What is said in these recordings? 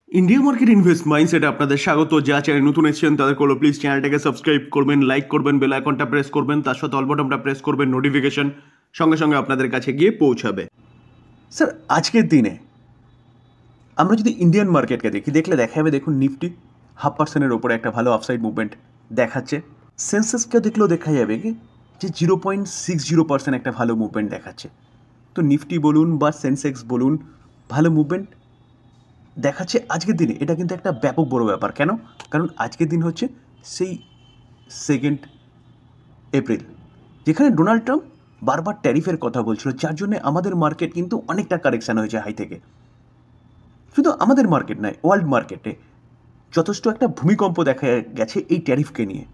India market invest mindset আপনাদের স্বাগত। যা চ্যানেল নতুন এসেছেন তাদের কোলো প্লিজ চ্যানেলটাকে সাবস্ক্রাইব করবেন, লাইক করবেন, বেল আইকনটা প্রেস করবেন, তার সাথে অল বাটনটা প্রেস করবেন, নোটিফিকেশন সঙ্গে সঙ্গে আপনাদের কাছে গিয়ে পৌঁছাবে। স্যার আজকের দিনে আমরা যদি ইন্ডিয়ান মার্কেটকে দেখলে দেখা যাবে, দেখুন নিফটি 0.5% ওপরে একটা ভালো আপসাইড মুভমেন্ট দেখাচ্ছে। সেন্সেক্সকে দেখলেও দেখা যাবে কি যে 0.60% একটা ভালো মুভমেন্ট দেখাচ্ছে। তো নিফটি বলুন বা সেন্সেক্স বলুন, ভালো মুভমেন্ট দেখাচ্ছে আজকের দিনে। এটা কিন্তু একটা ব্যাপক বড় ব্যাপার। কেন? কারণ আজকের দিন হচ্ছে সেই 2 এপ্রিল, যেখানে ডোনাল্ড ট্রাম্প বারবার ট্যারিফের কথা বলছিল, যার জন্য আমাদের মার্কেট কিন্তু অনেকটা কারেকশান হয়েছে হাই থেকে। শুধু আমাদের মার্কেট নয়, ওয়ার্ল্ড মার্কেটে যথেষ্ট একটা ভূমিকম্প দেখা গেছে এই ট্যারিফকে নিয়ে।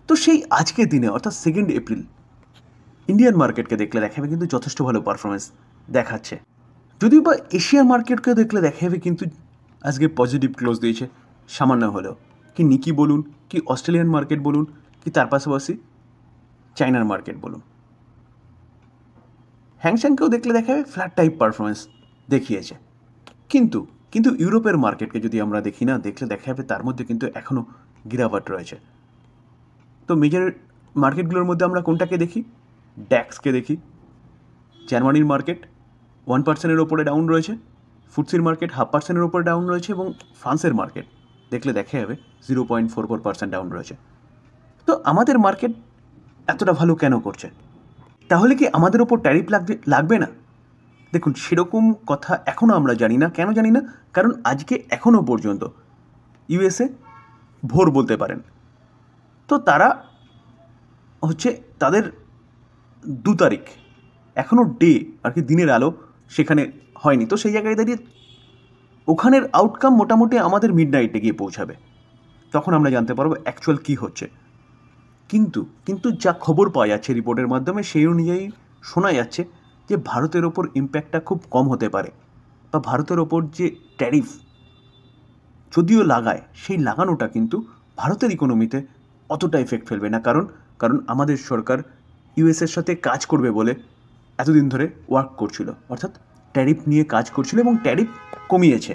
তো সেই আজকের দিনে অর্থাৎ 2 এপ্রিল ইন্ডিয়ান মার্কেটকে দেখলে দেখা যাবে কিন্তু যথেষ্ট ভালো পারফরমেন্স দেখাচ্ছে। যদিও বা এশিয়ান মার্কেটকে দেখলে দেখা যাবে কিন্তু আজকে পজিটিভ ক্লোজ দিয়েছে সামান্য হলেও। কি নিকি বলুন, কি অস্ট্রেলিয়ান মার্কেট বলুন, কি তার পাশাপাশি চায়নার মার্কেট বলুন, হ্যাংস্যাংকেও দেখলে দেখা যাবে ফ্ল্যাট টাইপ পারফরমেন্স দেখিয়েছে। কিন্তু কিন্তু ইউরোপের মার্কেটকে যদি আমরা দেখি না, দেখলে দেখা যাবে তার মধ্যে কিন্তু এখনও গিরাওয়াট রয়েছে। তো মেজর মার্কেটগুলোর মধ্যে আমরা কোনটাকে দেখি? ড্যাক্সকে দেখি। জার্মানির মার্কেট 1%-এর ওপরে ডাউন রয়েছে, ফুটসির মার্কেট 0.5%-এর ওপরে ডাউন রয়েছে, এবং ফ্রান্সের মার্কেট দেখলে দেখা যাবে 0.44% ডাউন রয়েছে। তো আমাদের মার্কেট এতটা ভালো কেন করছে? তাহলে কি আমাদের ওপর ট্যারিফ লাগবে না? দেখুন, সেরকম কথা এখনও আমরা জানি না। কেন জানি না? কারণ আজকে এখনও পর্যন্ত ইউএসএ ভোর বলতে পারেন, তো তারা হচ্ছে তাদের 2 তারিখ এখনও ডে আর কি, দিনের আলো সেখানে হয়নি। তো সেই জায়গায় দাঁড়িয়ে ওখানের আউটকাম মোটামুটি আমাদের মিডনাইটে গিয়ে পৌঁছাবে, তখন আমরা জানতে পারবো অ্যাকচুয়াল কী হচ্ছে। কিন্তু যা খবর পাওয়া যাচ্ছে রিপোর্টের মাধ্যমে, সেই অনুযায়ী শোনা যাচ্ছে যে ভারতের ওপর ইম্প্যাক্টটা খুব কম হতে পারে, বা ভারতের ওপর যে ট্যারিফ যদিও লাগায়, সেই লাগানোটা কিন্তু ভারতের ইকোনমিতে অতটা এফেক্ট ফেলবে না। কারণ আমাদের সরকার ইউএসের সাথে কাজ করবে বলে এতদিন ধরে ওয়ার্ক করছিল, অর্থাৎ ট্যারিফ নিয়ে কাজ করছিল, এবং ট্যারিফ কমিয়েছে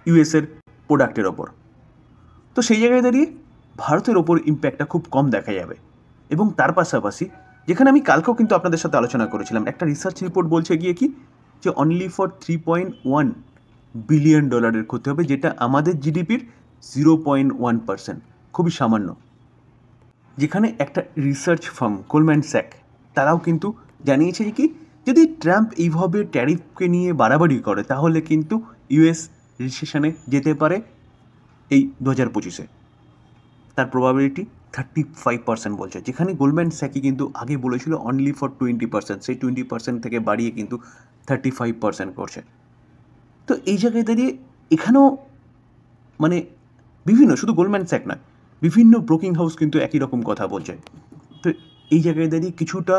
ইউএসের প্রোডাক্টের ওপর। তো সেই জায়গায় দাঁড়িয়ে ভারতের ওপর ইম্প্যাক্টটা খুব কম দেখা যাবে। এবং তার পাশাপাশি, যেখানে আমি কালকেও কিন্তু আপনাদের সাথে আলোচনা করেছিলাম, একটা রিসার্চ রিপোর্ট বলছে গিয়ে কি যে অনলি ফর $3.1 বিলিয়ন ক্ষতি হবে, যেটা আমাদের জিডিপির 0.1%, খুবই সামান্য। যেখানে একটা রিসার্চ ফার্ম গোল্ডম্যান স্যাক তারাও কিন্তু জানিয়েছে যে কি যদি ট্রাম্প এইভাবে ট্যারিফকে নিয়ে বাড়াবাড়ি করে, তাহলে কিন্তু ইউএস রিসেশনে যেতে পারে এই 2025-এ। তার প্রবাবিলিটি 35% বলছে, যেখানে গোল্ডম্যান স্যাকি কিন্তু আগে বলেছিল অনলি ফর 20%, সেই 20% থেকে বাড়িয়ে কিন্তু 35% করছে। তো এই জায়গায় দাঁড়িয়ে এখানেও মানে বিভিন্ন, শুধু গোল্ডম্যান স্যাক নয়, বিভিন্ন ব্রোকিং হাউস কিন্তু একই রকম কথা বলছে। তো এই জায়গায় দাঁড়িয়ে কিছুটা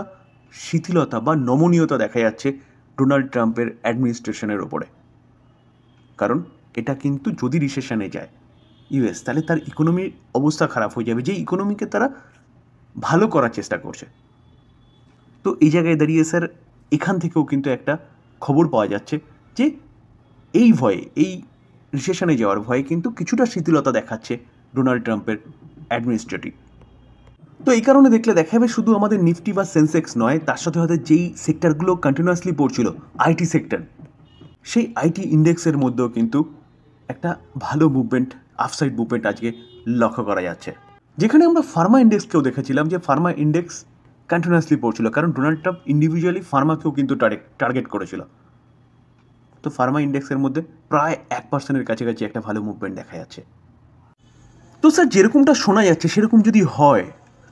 শিথিলতা বা নমনীয়তা দেখা যাচ্ছে ডোনাল্ড ট্রাম্পের অ্যাডমিনিস্ট্রেশনের ওপরে। কারণ এটা কিন্তু যদি রিসেশনে যায় ইউএস, তাহলে তার ইকোনমির অবস্থা খারাপ হয়ে যাবে, যে ইকোনমিকে তারা ভালো করার চেষ্টা করছে। তো এই জায়গায় দাঁড়িয়ে স্যার এখান থেকেও কিন্তু একটা খবর পাওয়া যাচ্ছে যে এই ভয়ে, এই রিসেশনে যাওয়ার ভয়ে কিন্তু কিছুটা শিথিলতা দেখাচ্ছে ডোনাল্ড ট্রাম্পের অ্যাডমিনিস্ট্রেটিভ। তো এই কারণে দেখলে দেখা যাবে শুধু আমাদের নিফটি বা সেন্সেক্স নয়, তার সাথে হয়তো যেই সেক্টরগুলো কন্টিনিউয়াসলি পড়ছিল, আইটি সেক্টর, সেই আইটি ইন্ডেক্সের মধ্যেও কিন্তু একটা ভালো মুভমেন্ট, আপসাইড মুভমেন্ট আজকে লক্ষ্য করা যাচ্ছে। যেখানে আমরা ফার্মা ইন্ডেক্সকেও দেখেছিলাম যে ফার্মা ইন্ডেক্স কন্টিনিউয়াসলি পড়ছিল, কারণ ডোনাল্ড ট্রাম্প ইন্ডিভিজুয়ালি ফার্মাকেও কিন্তু টার্গেট করেছিল। তো ফার্মা ইন্ডেক্সের মধ্যে প্রায় 1%-এর কাছাকাছি একটা ভালো মুভমেন্ট দেখা যাচ্ছে। তো স্যার যেরকমটা শোনা যাচ্ছে সেরকম যদি হয়,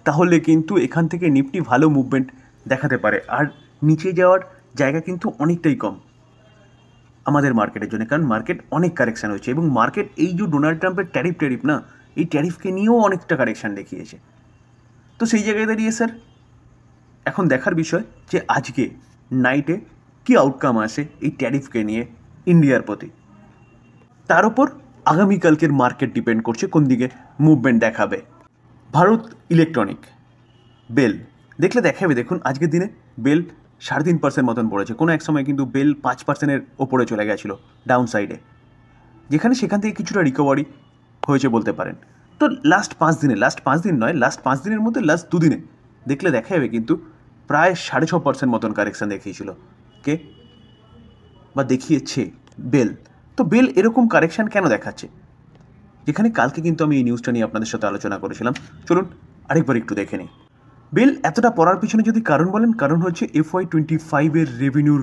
তাহলে কিন্তু এখান থেকে নিফটি ভালো মুভমেন্ট দেখাতে পারে, আর নিচে যাওয়ার জায়গা কিন্তু অনেকটাই কম আমাদের মার্কেটের জন্য, কারণ মার্কেট অনেক কারেকশান হয়েছে, এবং মার্কেট এই যে ডোনাল্ড ট্রাম্পের ট্যারিফ না, এই ট্যারিফকে নিয়েও অনেকটা কারেকশান দেখিয়েছে। তো সেই জায়গায় দাঁড়িয়ে স্যার এখন দেখার বিষয় যে আজকে নাইটে কী আউটকাম আসে এই ট্যারিফকে নিয়ে ইন্ডিয়ার প্রতি। তার উপর আগামীকালকের মার্কেট ডিপেন্ড করছে কোন দিকে মুভমেন্ট দেখাবে। ভারত ইলেকট্রনিক বেল দেখলে দেখাবে, দেখুন আজকের দিনে বেল 3.5% মতন পড়েছে। কোনো এক সময় কিন্তু বেল 5%-এর ওপরে চলে গেছিলো ডাউন সাইডে। যেখানে সেখান থেকে কিছুটা রিকভারি হয়েছে বলতে পারেন। তো লাস্ট 5 দিনের মধ্যে লাস্ট 2 দিনে দেখলে দেখা যাবে কিন্তু প্রায় 6.5% মতন কারেকশান দেখিয়েছিল কে বা দেখিয়েছে বেল। তো বেল এরকম কারেকশান কেন দেখাচ্ছে, যেখানে কালকে কিন্তু আমি এই নিউজটা নিয়ে আপনাদের সাথে আলোচনা করেছিলাম। চলুন আরেকবার একটু দেখে নিই। বেল এতটা পড়ার পিছনে যদি কারণ বলেন, কারণ হচ্ছে FY25 রেভিনিউর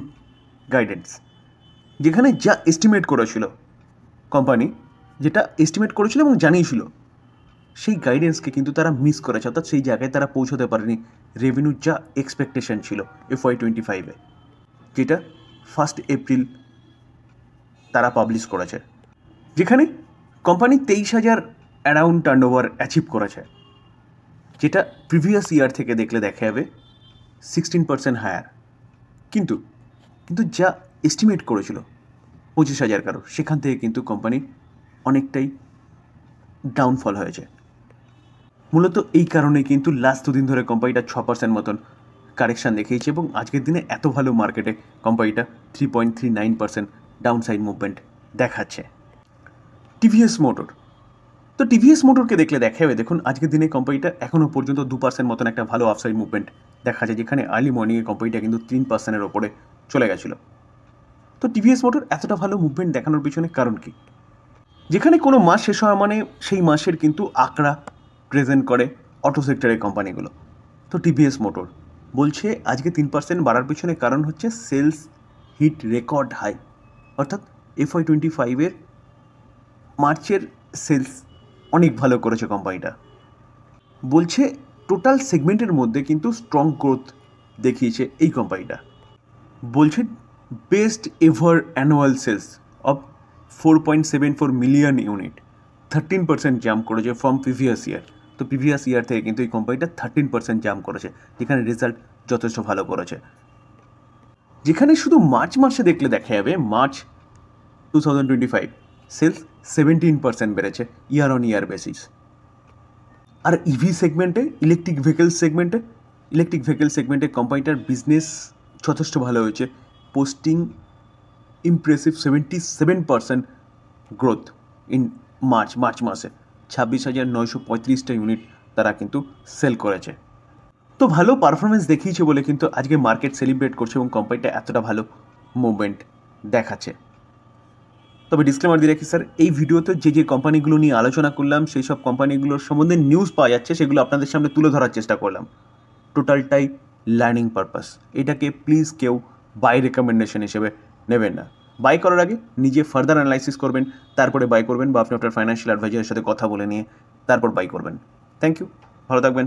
গাইডেন্স, যেখানে যা এস্টিমেট করেছিল কোম্পানি, যেটা এস্টিমেট করেছিল এবং জানিয়েছিল, সেই গাইডেন্সকে কিন্তু তারা মিস করেছে, অর্থাৎ সেই জায়গায় তারা পৌঁছতে পারেনি রেভিনিউ যা এক্সপেকটেশন ছিল FY25, যেটা 1 এপ্রিল তারা পাবলিশ করেছে, যেখানে কোম্পানি 23,000 অ্যারাউন্ড টার্নওভার অ্যাচিভ করেছে, যেটা প্রিভিয়াস ইয়ার থেকে দেখলে দেখা যাবে 16% হায়ার। কিন্তু যা এস্টিমেট করেছিল 25,000 কারো, সেখান থেকে কিন্তু কোম্পানি অনেকটাই ডাউনফল হয়েছে। মূলত এই কারণে কিন্তু লাস্ট 2 দিন ধরে কোম্পানিটা 6% মতন কারেকশান দেখিয়েছে এবং আজকের দিনে এত ভালো মার্কেটে কোম্পানিটা 3.39% ডাউনসাইড মুভমেন্ট দেখাচ্ছে। টিভিএস মোটর, তো টিভিএস মোটরকে দেখলে দেখা যাবে, দেখুন আজকের দিনে কোম্পানিটা এখনও পর্যন্ত 2% মতন একটা ভালো আপসাইড মুভমেন্ট দেখা যায়, যেখানে আর্লি মর্নিংয়ে কোম্পানিটা কিন্তু 3%-এর ওপরে চলে গেছিলো। তো টিভিএস মোটর এতটা ভালো মুভমেন্ট দেখানোর পিছনে কারণ কি, যেখানে কোনো মাস শেষ হওয়া মানে সেই মাসের কিন্তু আঁকড়া প্রেজেন্ট করে অটো সেক্টরের কোম্পানিগুলো। তো টিভিএস মোটর বলছে আজকে 3% বাড়ার পিছনে কারণ হচ্ছে সেলস হিট রেকর্ড হাই, অর্থাৎ FY25 মার্চের সেলস অনেক ভালো করেছে কোম্পানিটা। বলছে টোটাল সেগমেন্টের মধ্যে কিন্তু স্ট্রং গ্রোথ দেখিয়েছে এই কোম্পানিটা। বলছে best ever annual sales of 4.74 million unit, 13% jump করেছে ফ্রম প্রিভিয়াস ইয়ার। তো প্রিভিয়াস ইয়ার থেকে কিন্তু এই কোম্পানিটা 13% জাম্প করেছে, যেখানে রেজাল্ট যথেষ্ট ভালো করেছে। যেখানে শুধু মার্চ মাসে দেখলে দেখা যাবে, মার্চ 2025 সেলস 17% বেড়েছে ইয়ার অন ইয়ার বেসিস। আর ইভি সেগমেন্টে, ইলেকট্রিক ভেহিকেল সেগমেন্টে কোম্পানিটার বিজনেস যথেষ্ট ভালো হয়েছে, posting impressive 77% growth in March মাসে 26,935টা ইউনিট তারা কিন্তু সেল করেছে। তো ভালো পারফরমেন্স দেখিয়েছে বলে কিন্তু আজকে মার্কেট সেলিব্রেট করছে এবং কোম্পানিটা এতটা ভালো মুভমেন্ট দেখাচ্ছে। তবে ডিসক্লেমার দিয়ে রাখি স্যার, এই ভিডিওতে যে কোম্পানিগুলো নিয়ে আলোচনা করলাম সেই সব কোম্পানিগুলোর সম্বন্ধে নিউজ পাওয়া যাচ্ছে, সেগুলো আপনাদের সামনে তুলে ধরার চেষ্টা করলাম। টোটালটাই লার্নিং পারপাস, এটাকে প্লিজ কেউ বাই রেকমেন্ডেশন হিসেবে নেবেন না। বাই করার আগে নিজে ফার্দার অ্যানালাইসিস করবেন, তারপরে বাই করবেন, বা আপনি আপনার ফাইন্যান্সিয়াল অ্যাডভাইজারের সাথে কথা বলে নিয়ে তারপর বাই করবেন। থ্যাংক ইউ, ভালো থাকবেন।